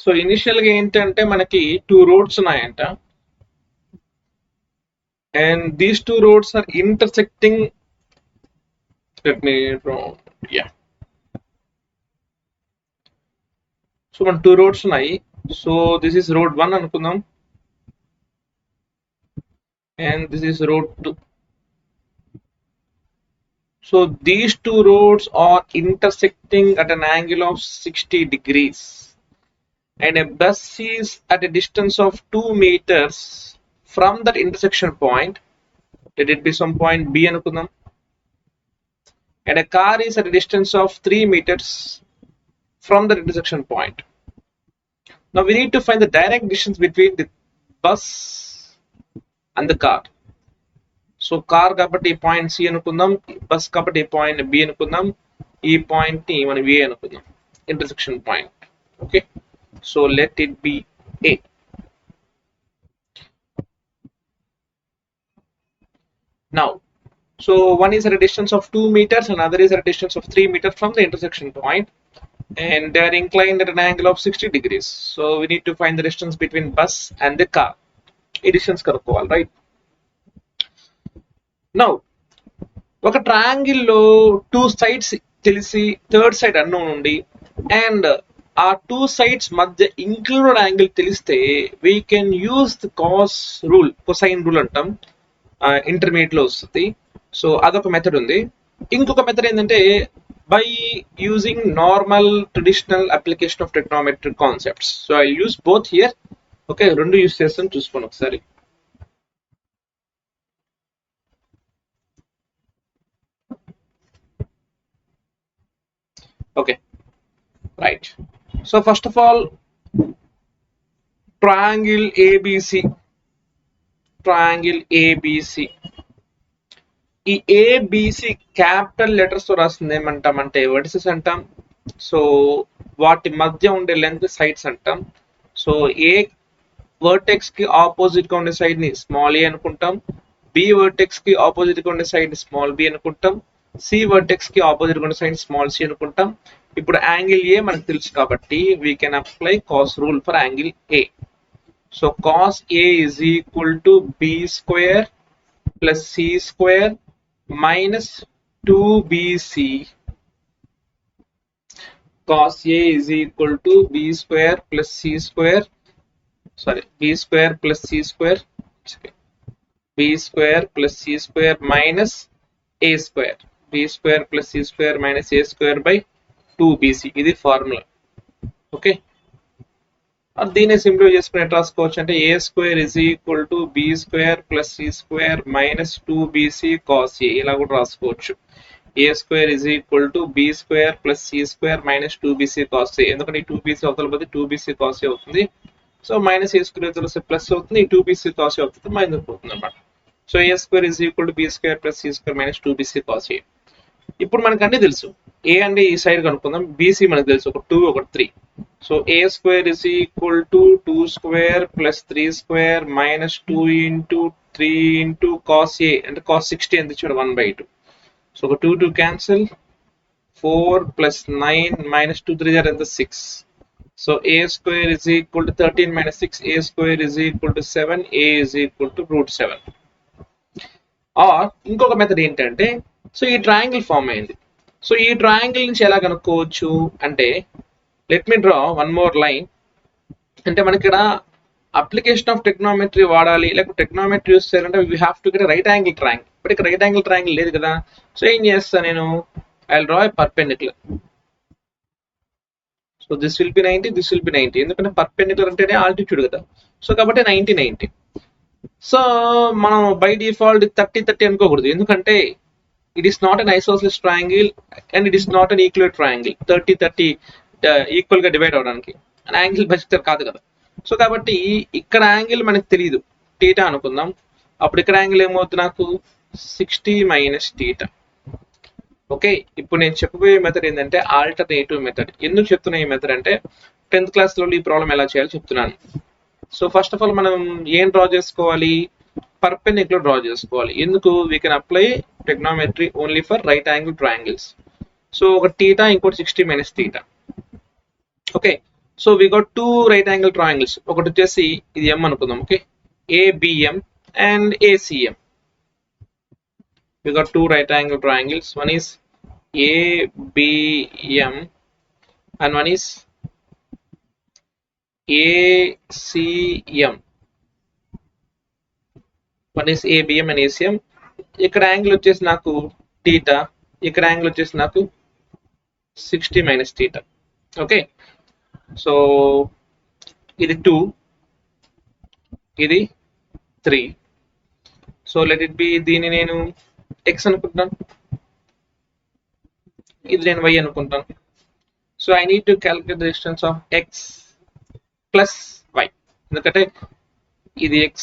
So initial గా ఏంటంటే మనకి 2 రోడ్స్ ఉన్నాయంట, and these 2 roads are intersecting. Let me draw. Yeah. So మన 2 roads ఉన్నాయి. సో this is road 1 అనుకుందాం, and this is road 2. So these 2 roads are intersecting at an angle of 60 degrees, and a bus is at a distance of 2 meters from that intersection point. Let it be some point B అనుకుందాం, and a car is at a distance of 3 meters from the intersection point. Now we need to find the direct distance between the bus and the car. So car కాబట్టి point C అనుకుందాం, bus కాబట్టి point B అనుకుందాం, ఈ point ని మనం ఏ అనుకుందాం, intersection point. Okay, so let it be A. Now, so one is at a distance of 2 meters and other is at a distance of 3 meters from the intersection point, and they are inclined at an angle of 60 degrees. So we need to find the distance between bus and the car. ఈ distance కనుక్కోవాలి, right? Now, ఒక triangle లో 2 sides తెలిసి third side unknown ఉండి, and ఆ 2 sides మధ్య included angle తెలిస్తే we can use the cause rule, cosine rule అంటాం, ఇంటర్మీడియట్ లో వస్తుంది. సో అదొక మెథడ్ ఉంది. ఇంకొక మెథడ్ ఏంటంటే by using normal traditional application of trigonometric concepts. So I use both here. Okay, రెండు యూస్ చేస్తాను, చూసుకోండి ఒకసారి. Okay, right. So first of all, triangle ABC. Triangle ABC. ఈ ABC క్యాపిటల్ లెటర్స్ తో రాస్తుంది ఏమంటామంటే వర్టిసెస్ అంటాం. సో వాటి మధ్య ఉండే లెంత్ సైడ్స్ అంటాం. సో ఏ వర్టెక్స్ కి ఆపోజిట్ గా ఉండే సైడ్ ని స్మాల్ ఏ అనుకుంటాం, బి వర్టెక్స్ కి ఆపోజిట్ గా ఉండే సైడ్ ని స్మాల్ బి అనుకుంటాం, సి వర్టెక్స్ కి ఆపోజిట్ గా ఉండే సైడ్ స్మాల్ సి అనుకుంటాం. ఇప్పుడు యాంగిల్ ఏ మనకు తెలుసు కాబట్టి we can apply cos rule for angle A. So cos A is equal to B square plus C square minus 2bc. cos a is equal to b square plus c square, sorry, b square plus c square, b square plus c square minus a square, b square plus c square minus a square by 2bc. ఇది formula. Okay, దీన్ని simplify చేసుకుని ఎట్లా రాసుకోవచ్చు అంటే A square is equal to B square plus C square minus 2bc cos A, ఇలా కూడా రాసుకోవచ్చు. A square is equal to B square plus C square minus 2bc cos A, ఎందుకంటే ఈ 2bc అవతల పోతే 2bc కాస్ ఏ అవుతుంది. So minus A square తెలిస్తే plus అవుతుంది, 2bc కాస్ ఏ అవుతుంది మైనస్ అవుతుంది అనమాట. So A square is equal to B square plus C square minus 2bc cos ఏ. ఇప్పుడు మనకు అన్ని తెలుసు. ఏ అంటే ఈ సైడ్ కనుక్కుందాం, బీసీ మనకు తెలుసు, ఒక 2 ఒక 3. So A square is equal to 2 square plus 3 square minus 2 into 3 into cos A అంటే కాస్ 60 ఎంత ఇచ్చాడు 1/2. సో ఒక 2 క్యాన్సిల్, 4 ప్లస్ 9 మైనస్ 2 3 ఎంత 6. So A square is equal to 13 minus 6, A square is equal to 7, A is equal to √7. Or ఇంకొక method ఏంటంటే, so ఈ triangle form అయింది. సో ఈ ట్రయాంగిల్ నుంచి ఎలా కనుక్కోవచ్చు అంటే, let me draw one more line. అంటే మనకి ఇక్కడ అప్లికేషన్ ఆఫ్ టెక్నామెట్రీ వాడాలి, లేకపోతే టెక్నామెట్రీ యూస్ చేయాలంటే we have to get right angle triangle. But ఇక్కడ రైట్ యాంగిల్ ట్రయాంగిల్ లేదు కదా. సో ఏం చేస్తాను నేను, I will draw A perpendicular. So this will be 90, this will be 90, ఎందుకంటే పర్పెండిక్యులర్ అంటేనే ఆల్టిట్యూడ్ కదా. సో కాబట్టి 90 90. సో మనం బై డిఫాల్ట్ 30 30 అనుకోకూడదు, ఎందుకంటే it is not an isosceles triangle and it is not an equilateral triangle. 30 30 equal గా divide అవడానికి angle బెస్టర్ కాదు కదా. సో కాబట్టి ఇక్కడ యాంగిల్ మనకు తెలియదు, టీటా అనుకుందాం. అప్పుడు ఇక్కడ యాంగిల్ ఏమవుతుంది నాకు 60 మైనస్ టీటా. ఓకే, ఇప్పుడు నేను చెప్పబోయే మెథడ్ ఏంటంటే ఆల్టర్నేటివ్ మెథడ్. ఎందుకు చెప్తున్నా ఈ మెథడ్ అంటే 10th క్లాస్లో ఈ ప్రాబ్లం ఎలా చేయాలో చెప్తున్నాను. సో ఫస్ట్ ఆఫ్ ఆల్ మనం ఏం డ్రా చేసుకోవాలి, పర్పెండిక్యులర్ డ్రా చేసుకోవాలి. ఎందుకు, we can apply trigonometry only for right angle triangles. So ఒక టీటా, ఇంకోటి 60 minus theta. Okay, so we got two right angle triangles. ఒకటి వచ్చేసి ఇది ఎం అనుకుందాం. Okay, ABM and ACM. We got two right angle triangles. One is ABM and one is ACM. One is ABM and ACM. ఇక్కడ angle వచ్చేసి నాకు theta, ఇక్కడ angle వచ్చేసి నాకు 60 మైనస్ టీటా. ఓకే, సో ఇది 2, ఇది 3. సో లెట్ ఇట్ బి, దీన్ని నేను x అనుకుంటాను, ఇది నేను y అనుకుంటాను. So I need to calculate the distance of x plus y. ఎందుకంటే ఇది x,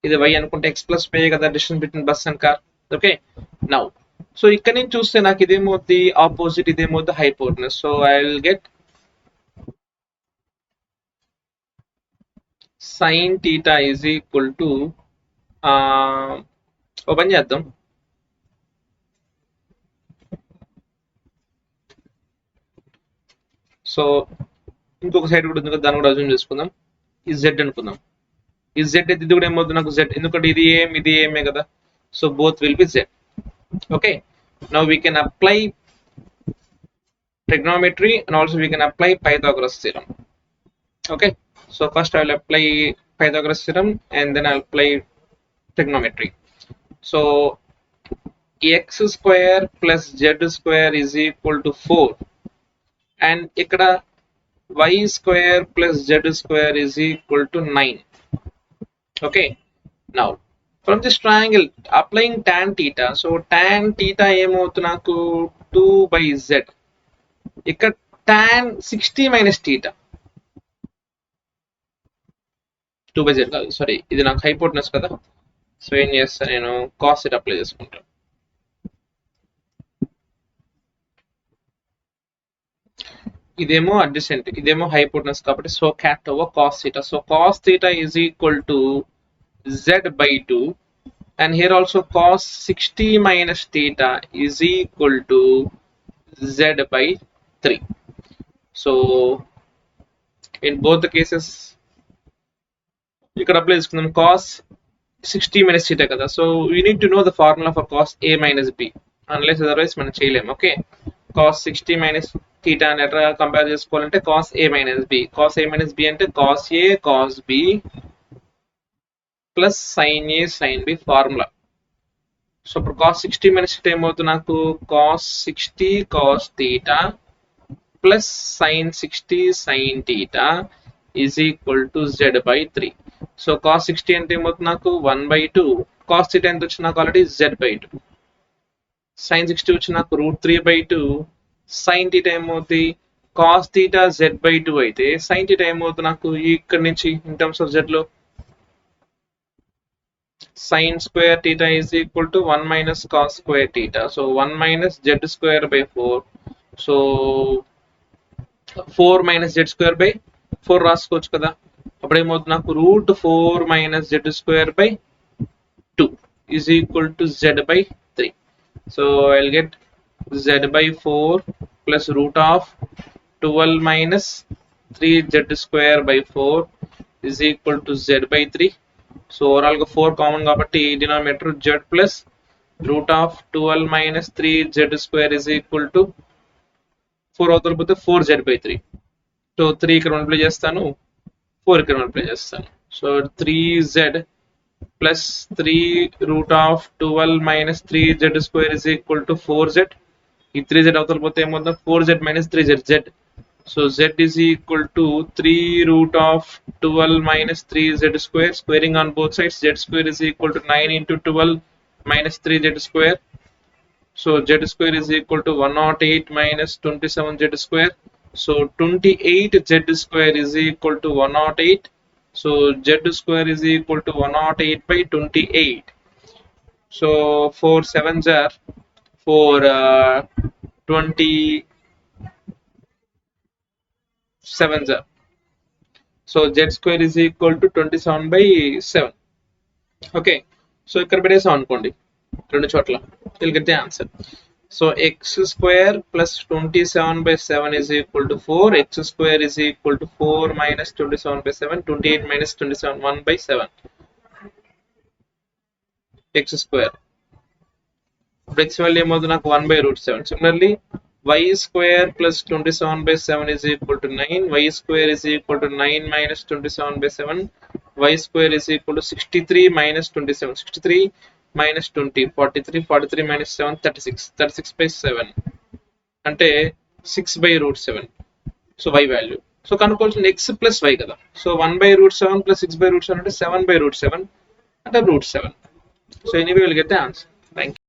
ఇది y అనుకుంటే x ప్లస్ y కదా distance between bus and car. Okay, now so ఇక్కడ నుంచి చూస్తే నాకు ఇదేమవుతుంది ఆపోజిట్, ఇదేమవుతుంది hypotenuse. So I will get sin theta is equal to open చేద్దాం. సో ఇంకొక సైడ్ కూడా ఉంది కదా, దాన్ని కూడా అజ్యూమ్ చేసుకుందాం. ఈ z అనుకుందాం. ఈ z అయితే ఇది కూడా ఏమవుతుంది నాకు z, ఎందుకంటే ఇది ఏం ఇది ఏమే కదా. So both will be z. Okay, now we can apply trigonometry and also we can apply Pythagoras theorem. Okay, so first I will apply Pythagoras theorem and then I will apply trigonometry. So x square plus z square is equal to 4 and ikkada y square plus z square is equal to 9. Okay, now from this triangle applying tan theta, so tan theta ఏమవుతుంది నాకు 2 by z. ఇక్కడ tan 60 minus theta, 2 by z కాదు, sorry ఇది నాకు hypotenuse కదా. So ఏం చేస్తాను నేను, కాస్ థీటా అప్లై చేసుకుంటాను. ఇదేమో అడ్జసెంట్, ఇదేమో హైపోటెనస్ కాబట్టి so cat over cos theta. So cos theta is equal to z by 2 and here also cos 60 minus theta is equal to z by 3. So in both the cases ఇక్కడ apply చేసుకుందాం. cos 60 minus theta కదా, so we need to know the formula for cos a minus b, unless otherwise మనం చేయలేము. Okay, cos 60 minus theta అని ఎట్లా compare చేసుకోవాలంటే cos a minus b. cos a minus b అంటే cos a cos b plus sin a sin b formula. So ఇప్పుడు cos 60 minus theta ఏమవుతుంది నాకు, cos 60 cos theta plus sin 60 sin theta is equal to z by 3. So cos 60 అంటే ఏమవుతుంది నాకు 1 by 2, cos theta ఎంత వచ్చి నాకు already z by 2, sin 60 వచ్చి నాకు √3 by 2, sin theta ఏమవుతుంది cos theta z by 2 అయితే sin theta ఏమవుతుంది నాకు ఇక్కడ నుంచి ఇన్ టర్మ్స్ ఆఫ్ z లో sin square theta is equal to 1 minus cos square theta. So 1 minus z square by 4. So 4 minus z square by 4 రాసుకోవచ్చు కదా. అప్పుడు ఏమవుతుంది నాకు √4 minus z square by 2 is equal to z by 3. So I'll get z by 4 plus root of 12 minus 3z square by 4 is equal to z by 3. So overall గా 4 common కాబట్టి denominator z plus root of 12 minus 3z square is equal to 4 అవతల పోతే 4z by 3. So 3 ఇక్కడ multiply చేస్తాను, 4 ఇక్కడ multiply చేస్తాను. So 3z plus 3 root of 12 minus 3z square is equal to 4z. ఈ 3z అవతల పోతే ఏమవుతుంది 4z minus 3z z. So z is equal to 3 root of 12 minus 3z square, squaring on both sides, z square is equal to 9 into 12 minus 3z square. So z square is equal to 108 minus 27z square. So 28z square is equal to 108. So z square is equal to 108 by 28. So 4 7s are 20 7s are. So z square is equal to 27 by 7. Okay, so ఇక్కడ పెట్టేసాం అనుకోండి రెండు చోట్ల, you'll get the answer. So x square plus 27 by 7 is equal to 4. X square is equal to 4 minus 27 by 7. 28 minus 27, 1 by 7. X square. X value ఏమవుతుంది నాకు 1 by root 7. Similarly, y square plus 27 by 7 is equal to 9. Y square is equal to 9 minus 27 by 7. Y square is equal to 63 minus 27. 63 minus 20. 43. 43 minus 7. 36. 36 by 7. అంటే 6 by root 7. So y వాల్యూ. So కనుక్కోవాల్సిన x plus y కదా. So 1 by root 7 plus 6 by root 7 అంటే 7 by root 7 అంటే root 7. So anyway, we'll get the answer. Thank you.